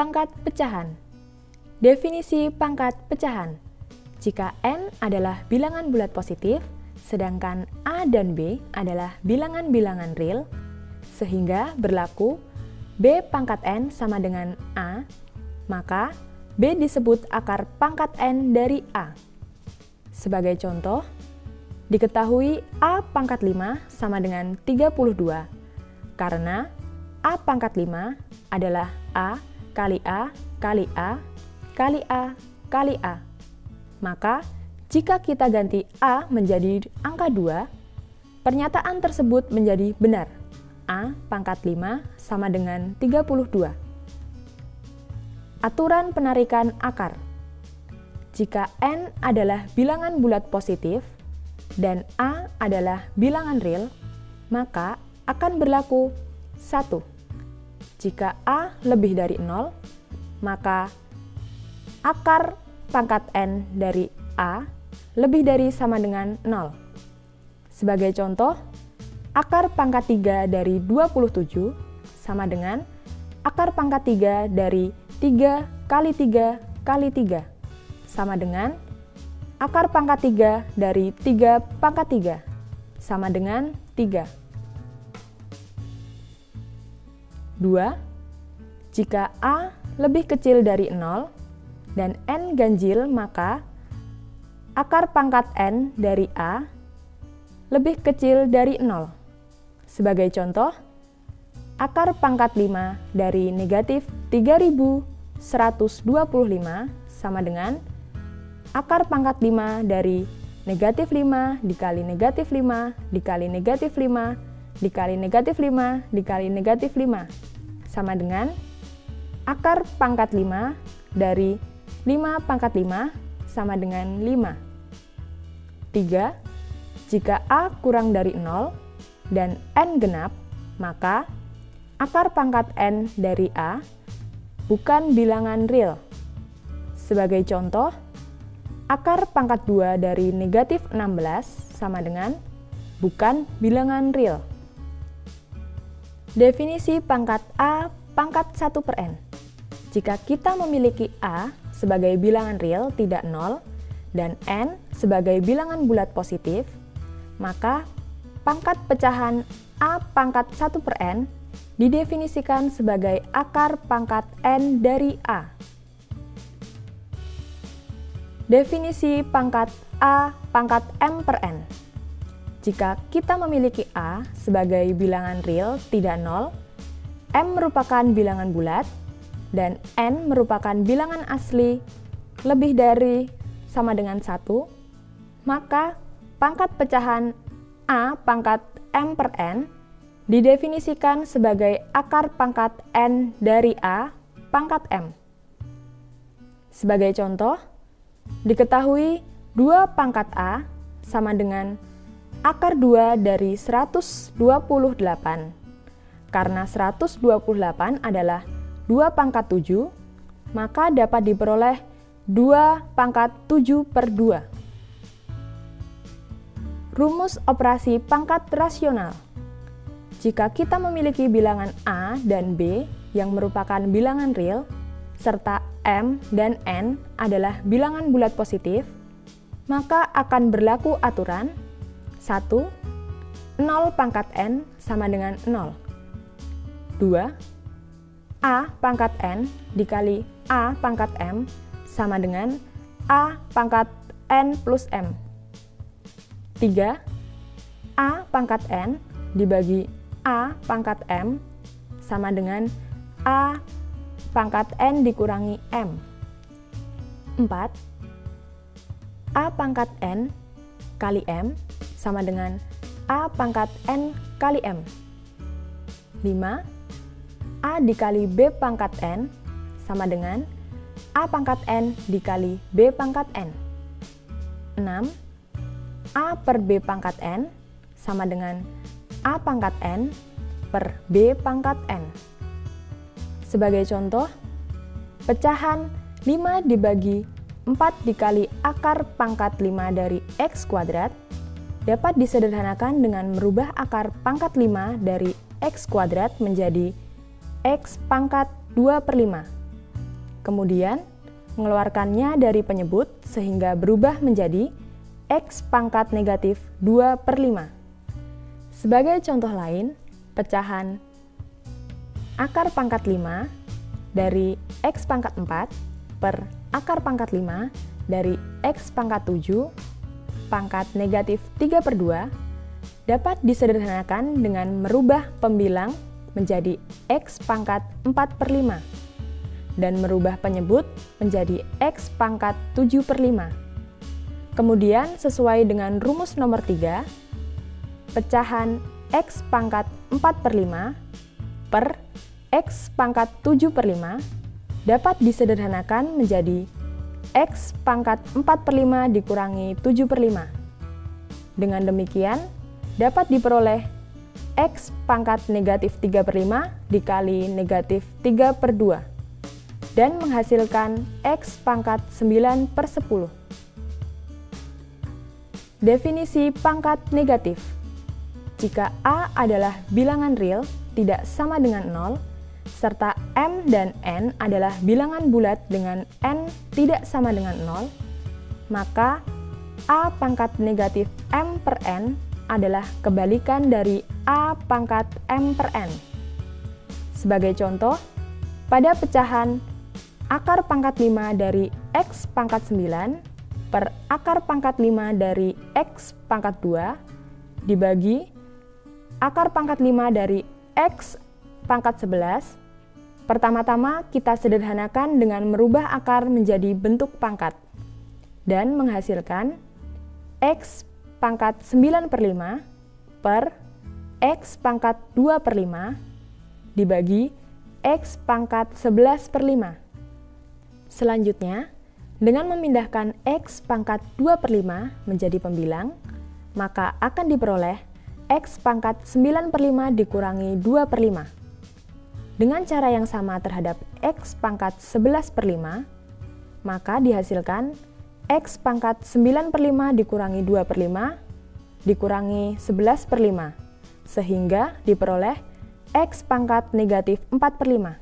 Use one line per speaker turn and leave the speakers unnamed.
Pangkat pecahan. Definisi pangkat pecahan. Jika N adalah bilangan bulat positif, sedangkan A dan B adalah bilangan-bilangan real, sehingga berlaku B pangkat N sama dengan A, maka B disebut akar pangkat N dari A. Sebagai contoh, diketahui A pangkat 5 sama dengan 32, karena A pangkat 5 adalah A kali A kali A kali A kali A. Maka, jika kita ganti A menjadi angka 2, pernyataan tersebut menjadi benar. A pangkat 5 sama dengan 32. Aturan penarikan akar. Jika N adalah bilangan bulat positif dan A adalah bilangan real, maka akan berlaku 1. Jika A lebih dari 0, maka akar pangkat N dari A lebih dari sama dengan 0. Sebagai contoh, akar pangkat 3 dari 27 sama dengan akar pangkat 3 dari 3 kali 3 kali 3 sama dengan akar pangkat 3 dari 3 pangkat 3 sama dengan 3. 2. Jika A lebih kecil dari 0 dan N ganjil, maka akar pangkat N dari A lebih kecil dari 0. Sebagai contoh, akar pangkat 5 dari negatif 3125 sama dengan akar pangkat 5 dari negatif 5 dikali negatif 5 dikali negatif 5 dikali negatif 5 dikali negatif 5 sama dengan akar pangkat 5 dari 5 pangkat 5 sama dengan 5. 3. Jika A kurang dari 0 dan N genap, maka akar pangkat N dari A bukan bilangan real. Sebagai contoh, akar pangkat 2 dari negatif 16 sama dengan bukan bilangan real. Definisi pangkat A pangkat 1 per N. Jika kita memiliki A sebagai bilangan real tidak 0 dan N sebagai bilangan bulat positif, maka pangkat pecahan A pangkat 1 per N didefinisikan sebagai akar pangkat N dari A. Definisi pangkat A pangkat M per N. Jika kita memiliki A sebagai bilangan real tidak 0, M merupakan bilangan bulat, dan N merupakan bilangan asli lebih dari sama dengan 1, maka pangkat pecahan A pangkat M per N didefinisikan sebagai akar pangkat N dari A pangkat M. Sebagai contoh, diketahui 2 pangkat A sama dengan akar 2 dari 128. Karena 128 adalah 2 pangkat 7, maka dapat diperoleh 2 pangkat 7 per 2. Rumus operasi pangkat rasional. Jika kita memiliki bilangan A dan B yang merupakan bilangan real, serta M dan N adalah bilangan bulat positif, maka akan berlaku aturan 1. 0 pangkat N sama dengan 0. 2. A pangkat N dikali A pangkat M sama dengan A pangkat N plus M. 3. A pangkat N dibagi A pangkat M sama dengan A pangkat N dikurangi M. 4. A pangkat N kali M sama dengan A pangkat N kali M. 5. A dikali B pangkat N sama dengan A pangkat N dikali B pangkat N. 6. A per B pangkat N sama dengan A pangkat N per B pangkat N. Sebagai contoh, pecahan 5 dibagi 4 dikali akar pangkat 5 dari X kuadrat dapat disederhanakan dengan merubah akar pangkat 5 dari X kuadrat menjadi X pangkat 2 per 5. Kemudian, mengeluarkannya dari penyebut sehingga berubah menjadi X pangkat negatif 2/5. Sebagai contoh lain, pecahan akar pangkat 5 dari X pangkat 4 per akar pangkat 5 dari X pangkat 7 pangkat negatif 3/2 dapat disederhanakan dengan merubah pembilang menjadi X pangkat 4/5 dan merubah penyebut menjadi X pangkat 7/5. Kemudian sesuai dengan rumus nomor 3, pecahan X pangkat 4/5 per X pangkat 7/5 dapat disederhanakan menjadi X pangkat 4/5 dikurangi 7/5. Dengan demikian, dapat diperoleh X pangkat negatif 3/5 dikali negatif 3/2 dan menghasilkan X pangkat 9/10. Definisi pangkat negatif. Jika A adalah bilangan real tidak sama dengan 0, serta M dan N adalah bilangan bulat dengan N tidak sama dengan 0, maka A pangkat negatif M per N adalah kebalikan dari A pangkat M per N. Sebagai contoh, pada pecahan akar pangkat 5 dari X pangkat 9 per akar pangkat 5 dari X pangkat 2 dibagi akar pangkat 5 dari X pangkat 11, pertama-tama kita sederhanakan dengan merubah akar menjadi bentuk pangkat dan menghasilkan X pangkat 9/5 per X pangkat 2/5 dibagi X pangkat 11/5. Selanjutnya, dengan memindahkan X pangkat 2/5 menjadi pembilang, maka akan diperoleh X pangkat 9/5 dikurangi 2/5. Dengan cara yang sama terhadap X pangkat 11/5, maka dihasilkan X pangkat 9/5 dikurangi 2/5 dikurangi 11/5, sehingga diperoleh X pangkat negatif 4/5.